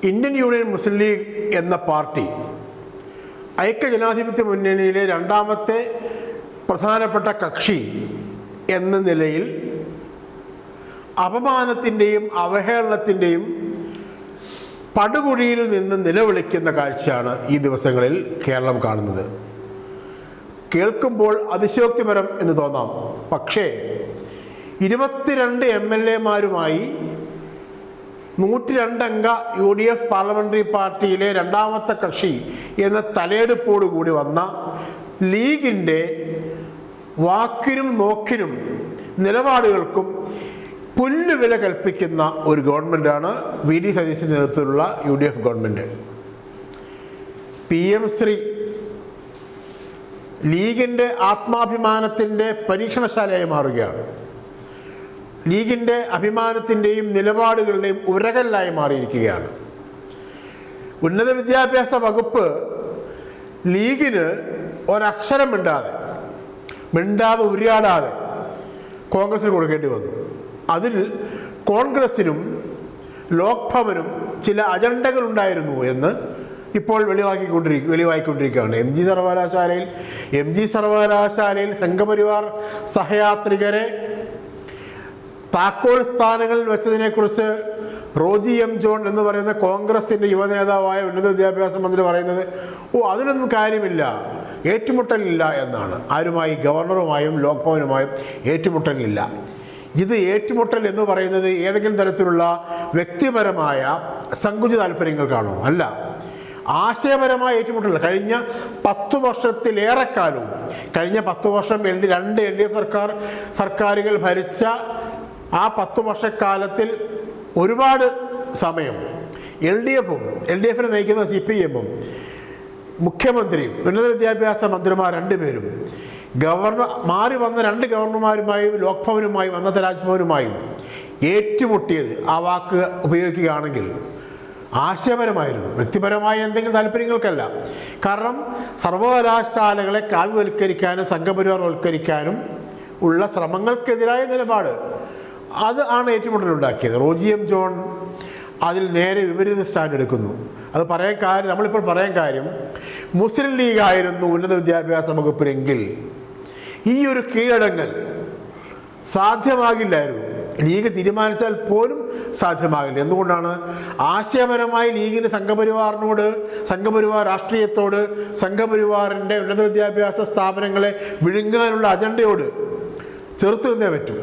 Indian union മുസ്ലിം league എന്ന party ഐക്യജനാധിപത്യ മുന്നണിയിലെ രണ്ടാമത്തെ പ്രധാനപ്പെട്ട കക്ഷി എന്ന നിലയിൽ അപമാനത്തിൻ്റെയും അവഹേളനത്തിൻ്റെയും പടുകുഴിയിൽ നിന്ന് നിലവിളിക്കുന്ന കാഴ്ചയാണ് ഈ ദിവസങ്ങളിൽ കേരളം കാണുന്നത്. കേൾക്കുമ്പോൾ അതിശയോക്തിപരം എന്ന് തോന്നാം. പക്ഷേ 22 MLA-മാരുമായി 102 അംഗ UDF പാർലമെൻ്ററി പാർട്ടിയിലെ രണ്ടാമത്തെ കക്ഷി എന്ന തലയെടുപ്പോടുകൂടി വന്ന ലീഗിൻ്റെ വാക്കിനും നോക്കിനും നിലപാടുകൾക്കും പുല്ലുവില കൽപ്പിക്കുന്ന ഒരു ഗവൺമെൻറ്റാണ് VD സതീശൻ്റെ നേതൃത്വത്തിലുള്ള UDF ഗവൺമെൻറ്. PM ശ്രീ ലീഗിൻ്റെ ആത്മാഭിമാനത്തിൻ്റെ പരീക്ഷണശാലയായി മാറുകയാണ്. ലീഗിൻ്റെ അഭിമാനത്തിൻ്റെയും നിലപാടുകളുടെയും ഉരകല്ലായി മാറിയിരിക്കുകയാണ്. ഉന്നത വിദ്യാഭ്യാസ വകുപ്പ് ലീഗിന് ഒരക്ഷരം മിണ്ടാതെ ഉരിയാടാതെ കോൺഗ്രസിന് കൊടുക്കേണ്ടി വന്നു. അതിൽ കോൺഗ്രസിനും ലോക്ഭവനും ചില അജണ്ടകളുണ്ടായിരുന്നു എന്ന് ഇപ്പോൾ വെളിവായിക്കൊണ്ടിരിക്കുകയാണ്. എം ജി സർവകലാശാലയിൽ സംഘപരിവാർ സഹയാത്രികരെ താക്കോൽ സ്ഥാനങ്ങളിൽ വെച്ചതിനെക്കുറിച്ച് റോജി എം ജോൺ എന്ന് പറയുന്ന കോൺഗ്രസിൻ്റെ യുവനേതാവായ ഉന്നത വിദ്യാഭ്യാസ മന്ത്രി പറയുന്നത് അതിനൊന്നും കാര്യമില്ല, ഏറ്റുമുട്ടലില്ല എന്നാണ്. ആരുമായി? ഗവർണറുമായും ലോക്ഭവനുമായും ഏറ്റുമുട്ടലില്ല. ഇത് ഏറ്റുമുട്ടൽ എന്ന് പറയുന്നത് ഏതെങ്കിലും തരത്തിലുള്ള വ്യക്തിപരമായ സങ്കുചിത താല്പര്യങ്ങൾക്കാണോ? അല്ല, ആശയപരമായ ഏറ്റുമുട്ടൽ. കഴിഞ്ഞ 10 വർഷത്തിലേറെക്കാലവും കഴിഞ്ഞ 10 വർഷം 2 LDF സർക്കാരുകൾ ഭരിച്ച ആ 10 വർഷക്കാലത്തിൽ ഒരുപാട് സമയം LDF-നെ നയിക്കുന്ന CPM-ഉം മുഖ്യമന്ത്രിയും ഉന്നത വിദ്യാഭ്യാസ മന്ത്രിമാർ 2 പേരും മാറി വന്ന 2 ഗവർണർമാരുമായും ലോക്ഭവനുമായും അന്നത്തെ രാജ്ഭവനുമായും ഏറ്റുമുട്ടിയത്, ആ വാക്ക് ഉപയോഗിക്കുകയാണെങ്കിൽ ആശയപരമായിരുന്നു, വ്യക്തിപരമായ എന്തെങ്കിലും താല്പര്യങ്ങൾക്കല്ല. കാരണം സർവകലാശാലകളെ കാവ്യവൽക്കരിക്കാനും സംഘപരിവാർവൽക്കരിക്കാനും ഉള്ള ശ്രമങ്ങൾക്കെതിരായ നിലപാട്, അത് ആണ് ഏറ്റുമുട്ടലുണ്ടാക്കിയത്. റോജി എം ജോൺ അതിൽ നേരെ വിപരീത സ്റ്റാൻഡ് എടുക്കുന്നു. അത് നമ്മളിപ്പോൾ പറയാൻ കാര്യം, മുസ്ലിം ലീഗായിരുന്നു ഉന്നത വിദ്യാഭ്യാസ വകുപ്പിനെങ്കിൽ ഈ ഒരു കീഴടങ്ങൽ സാധ്യമാകില്ലായിരുന്നു. ലീഗ് തീരുമാനിച്ചാൽ പോലും സാധ്യമാകില്ല. എന്തുകൊണ്ടാണ്? ആശയപരമായി ലീഗിന് സംഘപരിവാർ രാഷ്ട്രീയത്തോട്, സംഘപരിവാറിൻ്റെ ഉന്നത വിദ്യാഭ്യാസ സ്ഥാപനങ്ങളെ വിഴുങ്ങാനുള്ള അജണ്ടയോട് ചെറുത്ത് നിന്നേ പറ്റും.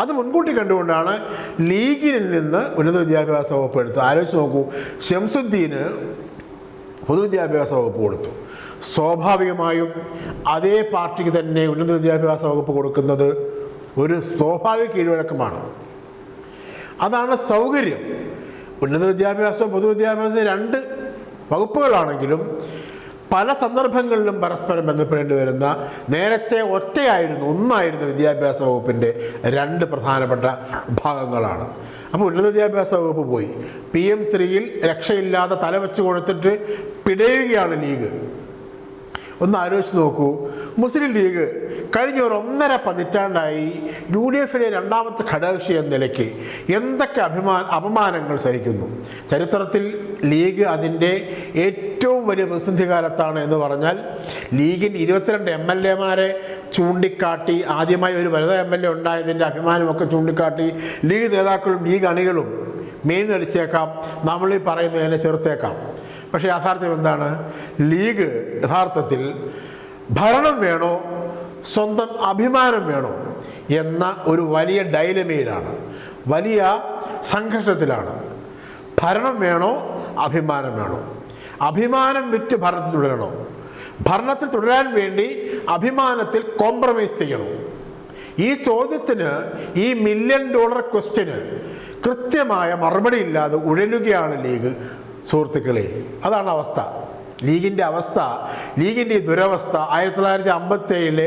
അത് മുൻകൂട്ടി കണ്ടുകൊണ്ടാണ് ലീഗിൽ നിന്ന് ഉന്നത വിദ്യാഭ്യാസ വകുപ്പ് എടുത്ത്. ആലോചിച്ച് നോക്കൂ, ഷംസുദ്ദീന് പൊതുവിദ്യാഭ്യാസ വകുപ്പ് കൊടുത്തു. സ്വാഭാവികമായും അതേ പാർട്ടിക്ക് തന്നെ ഉന്നത വിദ്യാഭ്യാസ വകുപ്പ് കൊടുക്കുന്നത് ഒരു സ്വാഭാവിക കീഴ്വഴക്കമാണ്. അതാണ് സൗകര്യം. ഉന്നത വിദ്യാഭ്യാസവും പൊതുവിദ്യാഭ്യാസവും 2 വകുപ്പുകളാണെങ്കിലും പല സന്ദർഭങ്ങളിലും പരസ്പരം ബന്ധപ്പെടേണ്ടി വരുന്ന, നേരത്തെ ഒന്നായിരുന്നു വിദ്യാഭ്യാസ വകുപ്പിൻ്റെ 2 പ്രധാനപ്പെട്ട ഭാഗങ്ങളാണ്. അപ്പോൾ ഉന്നത വിദ്യാഭ്യാസ വകുപ്പ് പോയി. PM ശ്രീയിൽ രക്ഷയില്ലാതെ തലവെച്ച് കൊടുത്തിട്ട് പിടയുകയാണ് ലീഗ്. ഒന്ന് ആലോചിച്ച് നോക്കൂ, മുസ്ലിം ലീഗ് കഴിഞ്ഞ 1.5 പതിറ്റാണ്ടായി UDF-ലെ രണ്ടാമത്തെ ഘടകകക്ഷി എന്ന നിലയ്ക്ക് എന്തൊക്കെ അപമാനങ്ങൾ സഹിക്കുന്നു. ചരിത്രത്തിൽ ലീഗ് അതിൻ്റെ ഏറ്റവും വലിയ പ്രതിസന്ധി കാലത്താണ് എന്ന് പറഞ്ഞാൽ ലീഗിന് 22 MLA-മാരെ ചൂണ്ടിക്കാട്ടി, ആദ്യമായി ഒരു വനിതാ MLA ഉണ്ടായതിൻ്റെ അഭിമാനമൊക്കെ ചൂണ്ടിക്കാട്ടി ലീഗ് നേതാക്കളും ലീഗ് അണികളും മേൽനടിച്ചേക്കാം, നമ്മളീ പറയുന്നതിനെ ചെറുത്തേക്കാം. പക്ഷേ യാഥാർത്ഥ്യം എന്താണ്? ലീഗ് യഥാർത്ഥത്തിൽ ഭരണം വേണോ സ്വന്തം അഭിമാനം വേണോ എന്ന ഒരു വലിയ ഡൈലമയിലാണ്, വലിയ സംഘർഷത്തിലാണ്. ഭരണം വേണോ അഭിമാനം വേണോ? അഭിമാനം വിറ്റ് ഭരണത്തിൽ തുടരണോ? ഭരണത്തിൽ തുടരാൻ വേണ്ടി അഭിമാനത്തിൽ കോംപ്രമൈസ് ചെയ്യണോ? ഈ ചോദ്യത്തിന്, ഈ $1 മില്യൺ ക്വസ്റ്റ്യന് കൃത്യമായ മറുപടി ഇല്ലാതെ ഉഴലുകയാണ് ലീഗ്. സുഹൃത്തുക്കളെ, അതാണ് അവസ്ഥ. ലീഗിൻ്റെ അവസ്ഥ, ലീഗിൻ്റെ ഈ ദുരവസ്ഥ 1957-ലെ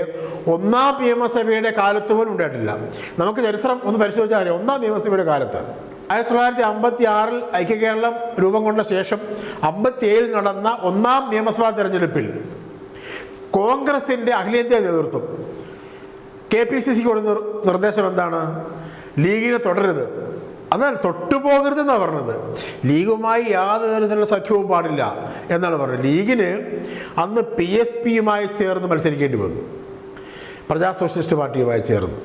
1ാം നിയമസഭയുടെ കാലത്ത് പോലും ഉണ്ടായിട്ടില്ല. നമുക്ക് ചരിത്രം ഒന്ന് പരിശോധിച്ചാൽ അറിയാം. 1ാം നിയമസഭയുടെ കാലത്ത് 1956-ൽ ഐക്യകേരളം രൂപം കൊണ്ട ശേഷം 57-ൽ നടന്ന 1ാം നിയമസഭാ തെരഞ്ഞെടുപ്പിൽ കോൺഗ്രസിൻ്റെ അഖിലേന്ത്യാ നേതൃത്വം KPCC കൊടുത്ത നിർദ്ദേശം എന്താണ്? ലീഗിനെ തുടരരുത്, അതാണ് തൊട്ടുപോകരുതെന്നാണ് പറഞ്ഞത്. ലീഗുമായി യാതൊരു തരത്തിലുള്ള സഖ്യവും പാടില്ല എന്നാണ് പറഞ്ഞത്. ലീഗിന് അന്ന് PSPയുമായി ചേർന്ന് മത്സരിക്കേണ്ടി വന്നു, പ്രജാ സോഷ്യലിസ്റ്റ് പാർട്ടിയുമായി ചേർന്ന്.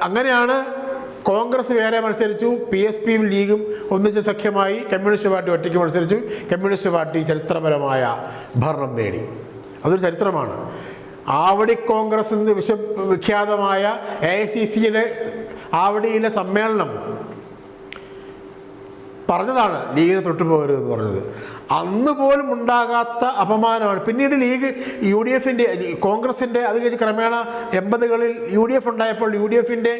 അങ്ങനെയാണ് കോൺഗ്രസ് വേറെ മത്സരിച്ചു, PSPയും ലീഗും ഒന്നിച്ച സഖ്യമായി, കമ്മ്യൂണിസ്റ്റ് പാർട്ടി ഒറ്റയ്ക്ക് മത്സരിച്ചു. കമ്മ്യൂണിസ്റ്റ് പാർട്ടി ചരിത്രപരമായ ഭരണം നേടി. അതൊരു ചരിത്രമാണ്. ആവടി കോൺഗ്രസ് എന്ന് വിഖ്യാതമായ AICCയുടെ ആവടിയിലെ സമ്മേളനം പറഞ്ഞതാണ് ലീഗിനെ തൊട്ടുപോകരുതെന്ന് പറഞ്ഞത്. അന്ന് പോലും ഉണ്ടാകാത്ത അപമാനമാണ്. പിന്നീട് ലീഗ് UDFിൻ്റെ, കോൺഗ്രസിൻ്റെ, അത് കഴിഞ്ഞ് ക്രമേണ 80കളിൽ UDF ഉണ്ടായപ്പോൾ UDFിൻ്റെ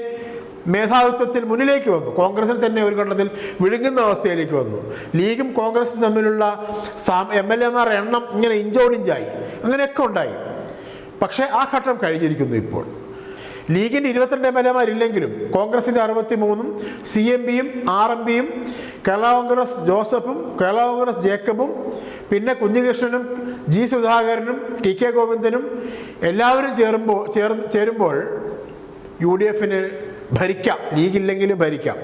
മേധാവിത്വത്തിൽ മുന്നിലേക്ക് വന്നു. കോൺഗ്രസിൽ തന്നെ ഒരു ഘട്ടത്തിൽ വിഴുങ്ങുന്ന അവസ്ഥയിലേക്ക് വന്നു. ലീഗും കോൺഗ്രസും തമ്മിലുള്ള MLA എണ്ണം ഇങ്ങനെ ഇഞ്ചോടിഞ്ചായി, അങ്ങനെയൊക്കെ ഉണ്ടായി. പക്ഷേ ആ ഘട്ടം കഴിഞ്ഞിരിക്കുന്നു. ഇപ്പോൾ ലീഗിൻ്റെ 22 MLAമാരില്ലെങ്കിലും കോൺഗ്രസിൻ്റെ 63-ഉം CMBയും RMBയും കേരള കോൺഗ്രസ് ജോസഫും കേരള കോൺഗ്രസ് ജേക്കബും പിന്നെ കുഞ്ഞികൃഷ്ണനും G സുധാകരനും TK ഗോവിന്ദനും എല്ലാവരും ചേരുമ്പോൾ UDFന് ഭരിക്കാം, ലീഗില്ലെങ്കിലും ഭരിക്കാം.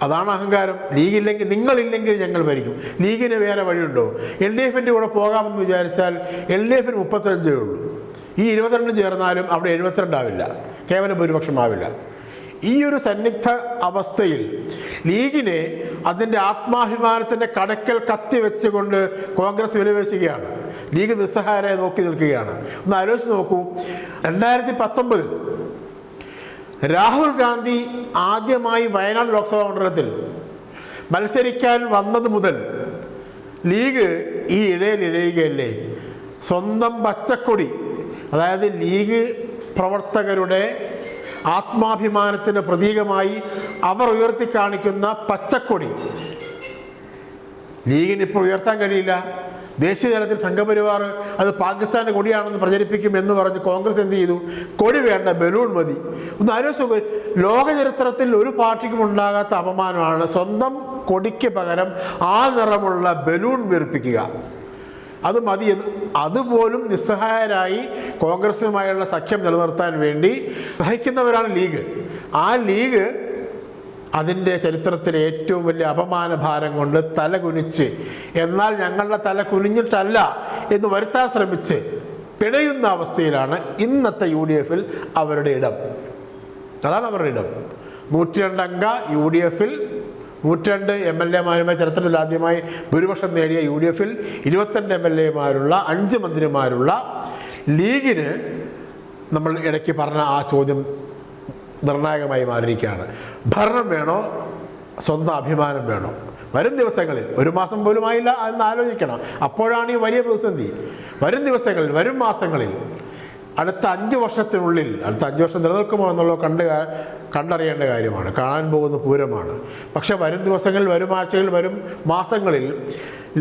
അതാണ് അഹങ്കാരം. ലീഗില്ലെങ്കിൽ, നിങ്ങളില്ലെങ്കിൽ ഞങ്ങൾ ഭരിക്കും. ലീഗിന് വേറെ വഴിയുണ്ടോ? LDFിൻ്റെ കൂടെ പോകാമെന്ന് വിചാരിച്ചാൽ LDFന് 35 ഉള്ളൂ. ഈ 22 ചേർന്നാലും അവിടെ 72 ആവില്ല, കേവല ഭൂരിപക്ഷമാവില്ല. ഈ ഒരു സന്നിഗ്ധ അവസ്ഥയിൽ ലീഗിനെ അതിൻ്റെ ആത്മാഭിമാനത്തിൻ്റെ കടക്കൽ കത്തി വെച്ചുകൊണ്ട് കോൺഗ്രസ് വിലപേശുകയാണ്. ലീഗ് നിസ്സഹായരായി നോക്കി നിൽക്കുകയാണ്. ഒന്ന് ആലോചിച്ച് നോക്കൂ. 2019 രാഹുൽ ഗാന്ധി ആദ്യമായി വയനാട് ലോക്സഭാ മണ്ഡലത്തിൽ മത്സരിക്കാൻ വന്നത് മുതൽ ലീഗ് ഈ ഇഴയിലിഴയുകയല്ലേ. സ്വന്തം പച്ചക്കൊടി, അതായത് ലീഗ് പ്രവർത്തകരുടെ ആത്മാഭിമാനത്തിൻ്റെ പ്രതീകമായി അവർ ഉയർത്തി കാണിക്കുന്ന പച്ചക്കൊടി ലീഗിന് ഇപ്പോൾ ഉയർത്താൻ കഴിയില്ല. ദേശീയ തലത്തിൽ സംഘപരിവാർ അത് പാകിസ്ഥാൻ്റെ കൊടിയാണെന്ന് പ്രചരിപ്പിക്കും എന്ന് പറഞ്ഞ് കോൺഗ്രസ് എന്ത് ചെയ്തു? കൊടി വേണ്ട, ബലൂൺ മതി. ഒന്ന് ആലോചിച്ച് നോക്ക്. ലോക ചരിത്രത്തിൽ ഒരു പാർട്ടിക്കും ഉണ്ടാകാത്ത അപമാനമാണ് സ്വന്തം കൊടിക്ക് പകരം ആ നിറമുള്ള ബലൂൺ വീർപ്പിക്കുക. അത് മതിയെന്ന് അതുപോലും നിസ്സഹായരായി കോൺഗ്രസുമായുള്ള സഖ്യം നിലനിർത്താൻ വേണ്ടി സഹിക്കുന്നവരാണ് ലീഗ്. ആ ലീഗ് അതിൻ്റെ ചരിത്രത്തിലെ ഏറ്റവും വലിയ അപമാന ഭാരം കൊണ്ട് തല കുനിച്ച്, എന്നാൽ ഞങ്ങളുടെ തല കുനിഞ്ഞിട്ടല്ല എന്ന് വരുത്താൻ ശ്രമിച്ച് പിടയുന്ന അവസ്ഥയിലാണ് ഇന്നത്തെ UDFിൽ അവരുടെ ഇടം. അതാണ് അവരുടെ ഇടം. 102 അംഗ UDFിൽ 102 MLAമാരുമായി ചരിത്രത്തിൽ ആദ്യമായി ഭൂരിപക്ഷം നേടിയ UDFിൽ 22 MLAമാരുള്ള 5 മന്ത്രിമാരുള്ള ലീഗിന് നമ്മൾ ഇടയ്ക്ക് പറഞ്ഞ ആ ചോദ്യം നിർണായകമായി മാറിയിരിക്കുകയാണ്. ഭരണം വേണോ, സ്വന്തം അഭിമാനം വേണോ? വരും ദിവസങ്ങളിൽ, ഒരു മാസം പോലും ആയില്ല എന്ന് ആലോചിക്കണം. അപ്പോഴാണ് ഈ വലിയ പ്രതിസന്ധി. വരും ദിവസങ്ങളിൽ, വരും മാസങ്ങളിൽ, അടുത്ത 5 വർഷത്തിനുള്ളിൽ, അടുത്ത 5 വർഷം നിലനിൽക്കുമോ എന്നുള്ളത് കണ്ടറിയേണ്ട കാര്യമാണ്. കാണാൻ പോകുന്ന പൂരമാണ്. പക്ഷെ വരും ദിവസങ്ങളിൽ, വരും ആഴ്ചകളിൽ, വരും മാസങ്ങളിൽ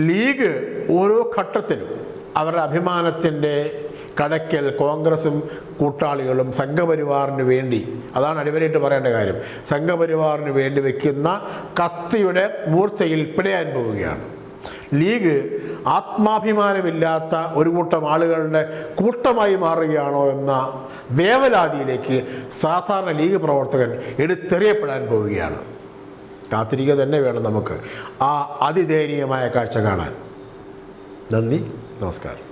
ലീഗ് ഓരോ ഘട്ടത്തിലും അവരുടെ അഭിമാനത്തിൻ്റെ കടക്കൽ കോൺഗ്രസും കൂട്ടാളികളും സംഘപരിവാറിന് വേണ്ടി, അതാണ് അടിവരയിട്ട് പറയേണ്ട കാര്യം, സംഘപരിവാറിന് വേണ്ടി വയ്ക്കുന്ന കത്തിയുടെ മൂർച്ചയിൽ പിടയാൻ പോവുകയാണ്. ലീഗ് ആത്മാഭിമാനമില്ലാത്ത ഒരു കൂട്ടം ആളുകളുടെ കൂട്ടമായി മാറുകയാണോ എന്ന വേവലാതിയിലേക്ക് സാധാരണ ലീഗ് പ്രവർത്തകൻ എടുത്തെറിയപ്പെടാൻ പോവുകയാണ്. കാത്തിരിക്കുക തന്നെ വേണം നമുക്ക് ആ അതിദയനീയമായ കാഴ്ച കാണാൻ. നന്ദി, നമസ്കാരം.